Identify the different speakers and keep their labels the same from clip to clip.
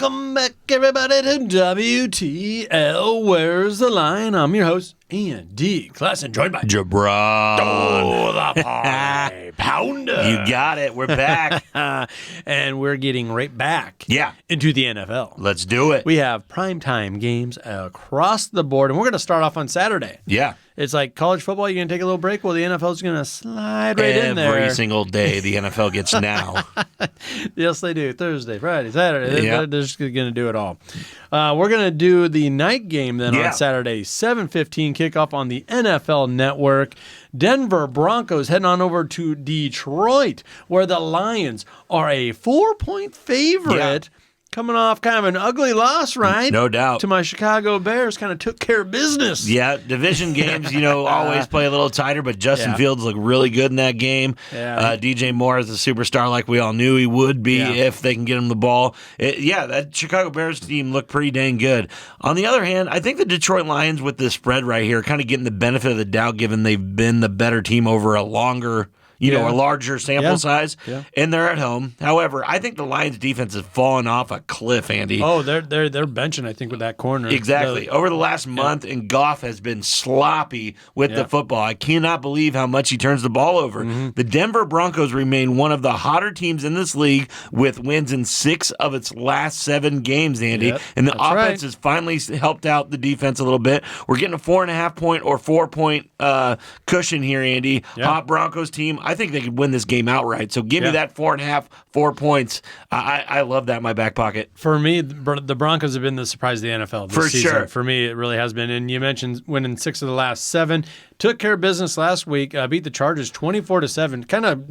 Speaker 1: Welcome back, everybody, to WTL. Where's the Line? I'm your host, Andy Class, and joined by
Speaker 2: Jabron.
Speaker 1: Oh, the Parlay Pounder.
Speaker 2: You got it. We're back.
Speaker 1: And we're getting right back
Speaker 2: Yeah.
Speaker 1: into the NFL.
Speaker 2: Let's do it.
Speaker 1: We have primetime games across the board, and we're going to start off on Saturday.
Speaker 2: Yeah.
Speaker 1: It's like college football, you're going to take a little break. Well, the NFL is going to slide right in there.
Speaker 2: Every single day the NFL gets now.
Speaker 1: Yes, they do. Thursday, Friday, Saturday.
Speaker 2: Yeah.
Speaker 1: They're just going to do it all. We're going to do the night game then on Saturday, 7:15 kickoff on the NFL Network. Denver Broncos heading on over to Detroit, where the Lions are a 4-point favorite. Coming off kind of an ugly loss, right?
Speaker 2: No doubt.
Speaker 1: To my Chicago Bears, kind of took care of business.
Speaker 2: Yeah, division games, always play a little tighter, but Justin Fields looked really good in that game.
Speaker 1: Yeah.
Speaker 2: DJ Moore is a superstar like we all knew he would be if they can get him the ball. That Chicago Bears team looked pretty dang good. On the other hand, I think the Detroit Lions with this spread right here kind of getting the benefit of the doubt given they've been the better team over a longer a larger sample size, and they're at home. However, I think the Lions' defense has fallen off a cliff, Andy.
Speaker 1: Oh, they're benching, I think, with that corner.
Speaker 2: Exactly. Over the last month, and Goff has been sloppy with the football. I cannot believe how much he turns the ball over. Mm-hmm. The Denver Broncos remain one of the hotter teams in this league with wins in 6 of its last 7 games, Andy. And the offense has finally helped out the defense a little bit. We're getting a 4.5-point or 4-point cushion here, Andy. Hot Broncos team. I think they could win this game outright. So give me that 4.5, 4 points. I love that in my back pocket.
Speaker 1: For me, the Broncos have been the surprise of the NFL this season.
Speaker 2: Sure.
Speaker 1: For me, it really has been. And you mentioned winning 6 of the last 7. Took care of business last week. Beat the Chargers 24-7. Kind of,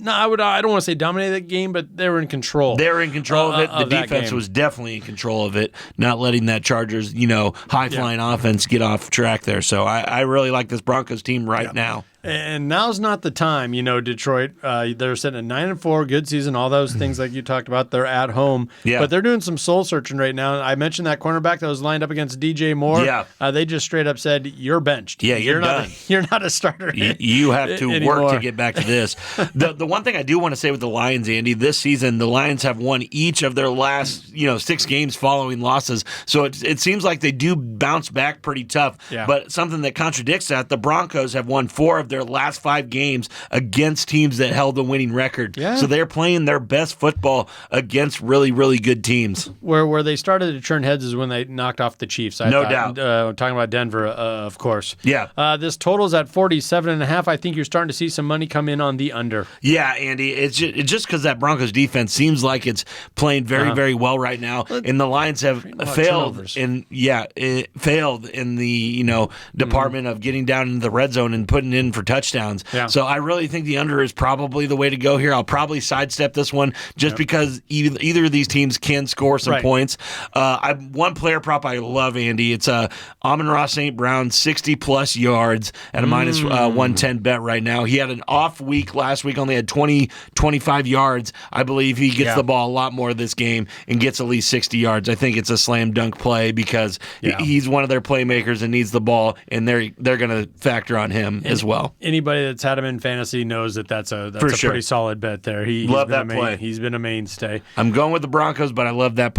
Speaker 1: I don't want to say dominated that game, but they were in control.
Speaker 2: They were in control of it. The defense was definitely in control of it, not letting that Chargers, high-flying offense get off track there. So I really like this Broncos team right now.
Speaker 1: And now's not the time, Detroit. They're sitting at 9-4, good season, all those things like you talked about. They're at home, but they're doing some soul searching right now. I mentioned that cornerback that was lined up against DJ Moore. Yeah, they just straight up said, "You're benched.
Speaker 2: Yeah, you're done.
Speaker 1: You're not a starter.
Speaker 2: You have to work to get back to this." The one thing I do want to say with the Lions, Andy, this season the Lions have won each of their last 6 games following losses. So it seems like they do bounce back pretty tough. Yeah. But something that contradicts that, the Broncos have won 4 of their last 5 games against teams that held the winning record. Yeah. So they're playing their best football against really, really good teams.
Speaker 1: Where they started to turn heads is when they knocked off the Chiefs.
Speaker 2: No doubt.
Speaker 1: Talking about Denver, of course.
Speaker 2: Yeah.
Speaker 1: This total's at 47.5. I think you're starting to see some money come in on the under.
Speaker 2: Yeah, Andy. It's just because that Broncos defense seems like it's playing very, very well right now, and the Lions have failed in the department of getting down into the red zone and putting in for touchdowns. Yeah. So I really think the under is probably the way to go here. I'll probably sidestep this one just because either of these teams can score some points. One player prop I love, Andy. It's Amon-Ra St. Brown, 60-plus yards at a minus 110 bet right now. He had an off week last week, only had 25 yards. I believe he gets the ball a lot more this game and gets at least 60 yards. I think it's a slam dunk play because he's one of their playmakers and needs the ball, and they're going to factor on him as well.
Speaker 1: Anybody that's had him in fantasy knows that's a pretty solid bet there.
Speaker 2: Love that play.
Speaker 1: He's been a mainstay.
Speaker 2: I'm going with the Broncos, but I love that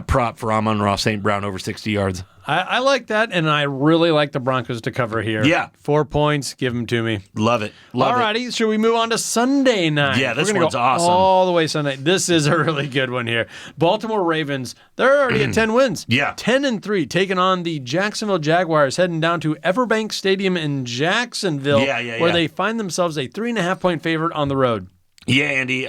Speaker 2: prop for Amon-Ra St. Brown over 60 yards.
Speaker 1: I like that, and I really like the Broncos to cover here. Yeah. 4 points, give them to me.
Speaker 2: Love it. All
Speaker 1: righty, should we move on to Sunday night?
Speaker 2: Yeah, this one's awesome.
Speaker 1: All the way Sunday. This is a really good one here. Baltimore Ravens, they're already at 10 wins. Yeah. 10-3, taking on the Jacksonville Jaguars, heading down to Everbank Stadium in Jacksonville, where they find themselves a 3.5-point favorite on the road.
Speaker 2: Yeah, Andy.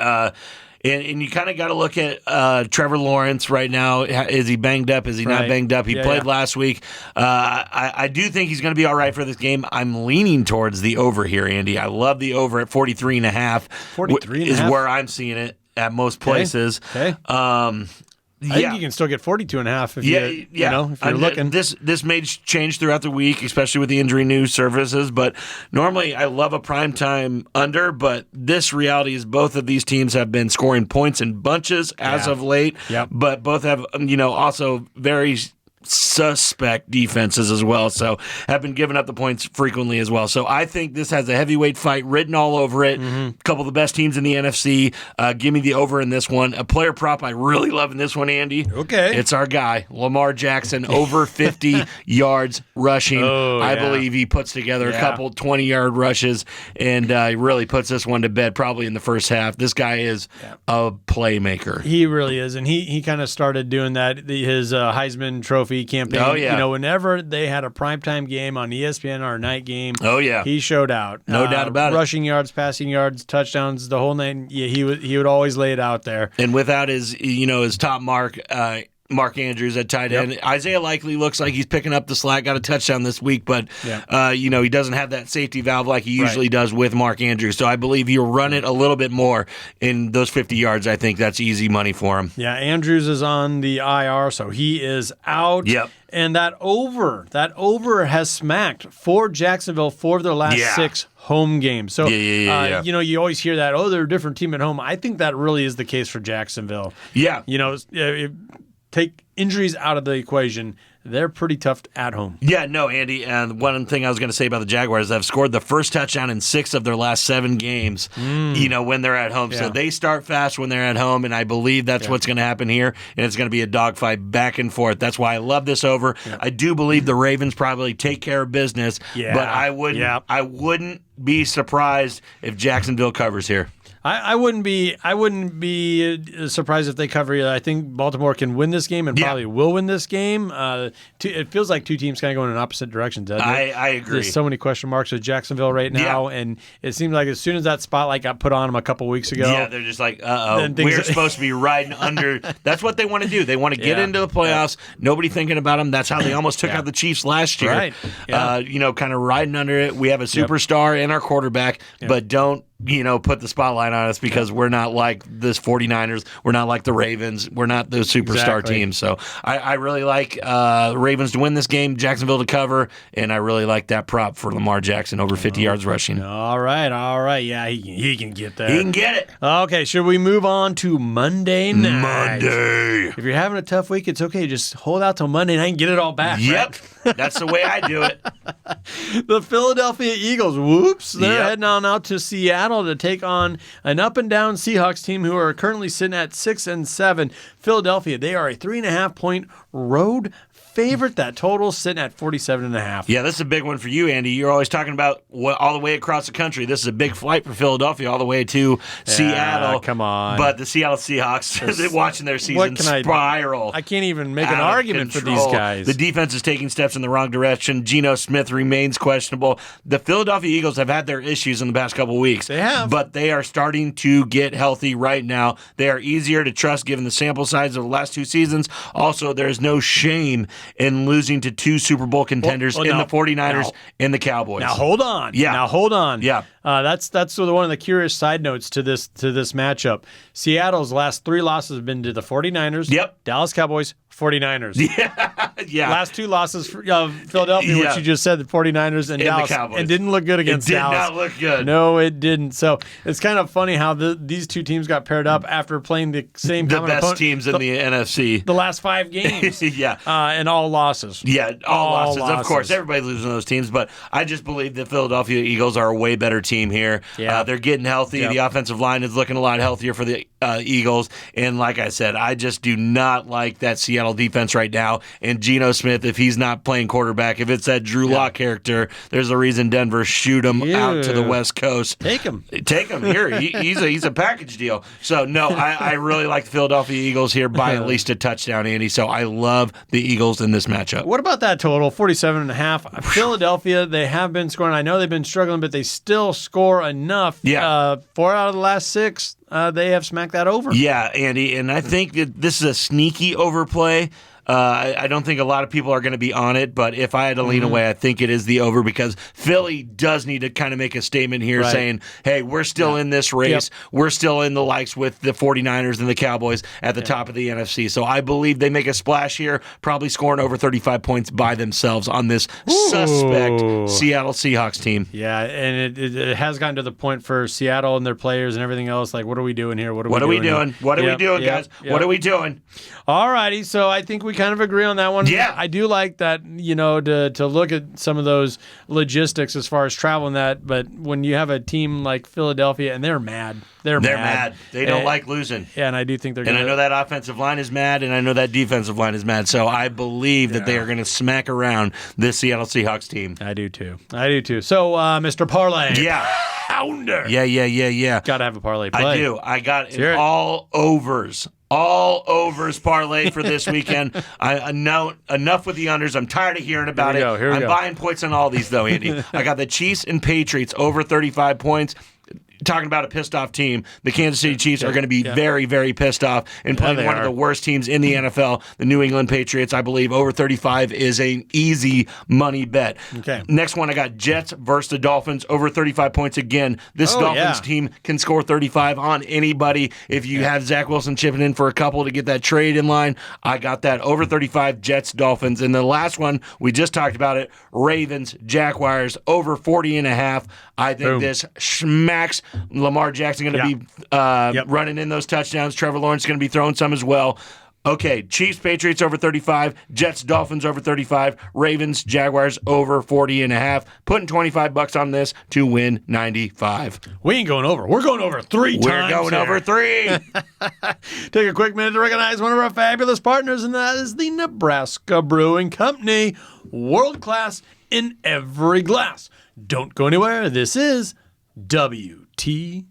Speaker 2: And you kind of got to look at Trevor Lawrence right now. Is he banged up? Is he not banged up? He played last week. I do think he's going to be all right for this game. I'm leaning towards the over here, Andy. I love the over at 43.5.
Speaker 1: 43.5
Speaker 2: is where I'm seeing it at most places.
Speaker 1: Okay. I think you can still get 42.5 if you're looking.
Speaker 2: This may change throughout the week, especially with the injury news services. But normally, I love a primetime under. But this reality is both of these teams have been scoring points in bunches as of late. Yep. But both have also very suspect defenses as well, so have been giving up the points frequently as well. So I think this has a heavyweight fight written all over it. A couple of the best teams in the NFC. Give me the over in this one. A player prop I really love in this one, Andy.
Speaker 1: Okay.
Speaker 2: It's our guy, Lamar Jackson, over 50 yards rushing. I believe he puts together a couple 20-yard rushes, and he really puts this one to bed probably in the first half. This guy is a playmaker.
Speaker 1: He really is, and he kind of started doing that, his Heisman Trophy campaign.
Speaker 2: Oh, yeah.
Speaker 1: Whenever they had a primetime game on ESPN or a night game, he showed out.
Speaker 2: No doubt about it.
Speaker 1: Rushing yards, passing yards, touchdowns, the whole nine. Yeah, he would always lay it out there.
Speaker 2: And without his top mark, Mark Andrews at tight end. Isaiah Likely looks like he's picking up the slack. Got a touchdown this week, but he doesn't have that safety valve like he usually does with Mark Andrews. So I believe he'll run it a little bit more in those 50 yards. I think that's easy money for him.
Speaker 1: Yeah, Andrews is on the IR, so he is out.
Speaker 2: Yep.
Speaker 1: And that over has smacked for Jacksonville for their last 6 home games. So, you always hear that, they're a different team at home. I think that really is the case for Jacksonville.
Speaker 2: Yeah.
Speaker 1: Take injuries out of the equation, they're pretty tough at home.
Speaker 2: Yeah, no, Andy. And one thing I was going to say about the Jaguars, they've scored the first touchdown in 6 of their last 7 games, when they're at home. Yeah. So they start fast when they're at home, and I believe that's what's going to happen here, and it's going to be a dogfight back and forth. That's why I love this over. Yeah. I do believe the Ravens probably take care of business, but I wouldn't be surprised if Jacksonville covers here.
Speaker 1: I wouldn't be surprised if they cover you. I think Baltimore can win this game and probably will win this game. It feels like two teams kind of going in opposite directions, doesn't it?
Speaker 2: I agree.
Speaker 1: There's so many question marks with Jacksonville right now, and it seems like as soon as that spotlight got put on them a couple weeks ago,
Speaker 2: they're just like, we're supposed to be riding under. That's what they want to do. They want to get into the playoffs. Nobody thinking about them. That's how they almost took out the Chiefs last year.
Speaker 1: Right. Yeah.
Speaker 2: Kind of riding under it. We have a superstar in our quarterback, but don't put the spotlight on us because we're not like this 49ers. We're not like the Ravens. We're not those superstar teams. So I really like the Ravens to win this game, Jacksonville to cover, and I really like that prop for Lamar Jackson over 50 yards rushing.
Speaker 1: All right. Yeah, he can get there.
Speaker 2: He can get it.
Speaker 1: Okay, should we move on to Monday night?
Speaker 2: Monday.
Speaker 1: If you're having a tough week, it's okay. Just hold out till Monday night and get it all back.
Speaker 2: Yep. Right? That's the way I do it.
Speaker 1: The Philadelphia Eagles, they're heading on out to Seattle to take on an up-and-down Seahawks team who are currently sitting at 6-7. Philadelphia, they are a 3.5-point road favorite. That total sitting at 47.5.
Speaker 2: Yeah, this is a big one for you, Andy. You're always talking about all the way across the country. This is a big flight for Philadelphia all the way to Seattle.
Speaker 1: Come on.
Speaker 2: But the Seattle Seahawks, watching their season spiral.
Speaker 1: I can't even make an argument for these guys.
Speaker 2: The defense is taking steps in the wrong direction. Geno Smith remains questionable. The Philadelphia Eagles have had their issues in the past couple of weeks.
Speaker 1: They have.
Speaker 2: But they are starting to get healthy right now. They are easier to trust given the sample size of the last 2 seasons. Also, there's no shame in losing to 2 Super Bowl contenders the 49ers and the Cowboys.
Speaker 1: Now hold on.
Speaker 2: Yeah.
Speaker 1: Now hold on.
Speaker 2: Yeah.
Speaker 1: That's one of the curious side notes to this matchup. Seattle's last 3 losses have been to the 49ers, Dallas Cowboys, 49ers.
Speaker 2: Yeah.
Speaker 1: Last 2 losses for Philadelphia, which you just said, the 49ers and Dallas. And didn't look good against Dallas.
Speaker 2: It did not look good.
Speaker 1: No, it didn't. So it's kind of funny how these 2 teams got paired up after playing the same
Speaker 2: the best teams in the NFC.
Speaker 1: The last 5 games. And all losses.
Speaker 2: Yeah, all losses. Of course, everybody loses those teams, but I just believe the Philadelphia Eagles are a way better team here. Yeah. They're getting healthy. The offensive line is looking a lot healthier for the Eagles. And like I said, I just do not like that Seattle defense right now. And Geno Smith, if he's not playing quarterback, if it's that Drew Lock character, there's a reason Denver shoot him out to the West Coast.
Speaker 1: Take him
Speaker 2: here. He's a package deal. So no, I really like the Philadelphia Eagles here by at least a touchdown, Andy. So I love the Eagles in this matchup.
Speaker 1: What about that total? 47.5. Philadelphia, they have been scoring. I know they've been struggling, but they still score enough. 4 out of the last 6. They have smacked that over.
Speaker 2: Yeah, Andy, and I think that this is a sneaky overplay. I don't think a lot of people are going to be on it, but if I had to lean away, I think it is the over because Philly does need to kind of make a statement here saying, hey, we're still in this race. We're still in the likes with the 49ers and the Cowboys at the top of the NFC. So I believe they make a splash here, probably scoring over 35 points by themselves on this suspect Seattle Seahawks team.
Speaker 1: Yeah, and it has gotten to the point for Seattle and their players and everything else, like, what are we doing here?
Speaker 2: What are we doing, guys? What are we doing?
Speaker 1: All righty, so I think we kind of agree on that one.
Speaker 2: Yeah.
Speaker 1: I do like that, to look at some of those logistics as far as traveling that. But when you have a team like Philadelphia, and they're mad. They're mad.
Speaker 2: They don't like losing.
Speaker 1: Yeah, and I do think they're
Speaker 2: going to. And I know that offensive line is mad, and I know that defensive line is mad. So I believe that they are going to smack around this Seattle Seahawks team.
Speaker 1: I do too. So, Mr. Parlay.
Speaker 2: Yeah.
Speaker 1: Pounder.
Speaker 2: Yeah.
Speaker 1: Got to have a parlay play.
Speaker 2: I do. I got an all overs parlay for this weekend. I know enough with the unders. I'm tired of hearing about it. I'm buying points on all these, though, Andy. I got the Chiefs and Patriots over 35 points. Talking about a pissed off team, the Kansas City Chiefs are going to be very, very pissed off and playing one of the worst teams in the NFL, the New England Patriots. I believe over 35 is an easy money bet.
Speaker 1: Okay.
Speaker 2: Next one, I got Jets versus the Dolphins over 35 points again. This Dolphins team can score 35 on anybody. If you have Zach Wilson chipping in for a couple to get that trade in line, I got that over 35 Jets Dolphins. And the last one, we just talked about it, Ravens Jaguars over 40.5. I think this smacks Lamar Jackson going to be running in those touchdowns. Trevor Lawrence going to be throwing some as well. Okay, Chiefs, Patriots over 35, Jets, Dolphins over 35, Ravens, Jaguars over 40.5. Putting $25 on this to win 95.
Speaker 1: We ain't going over. We're going over 3 times.
Speaker 2: We're going over 3.
Speaker 1: Take a quick minute to recognize one of our fabulous partners, and that is the Nebraska Brewing Company. World class in every glass. Don't go anywhere. This is WTL.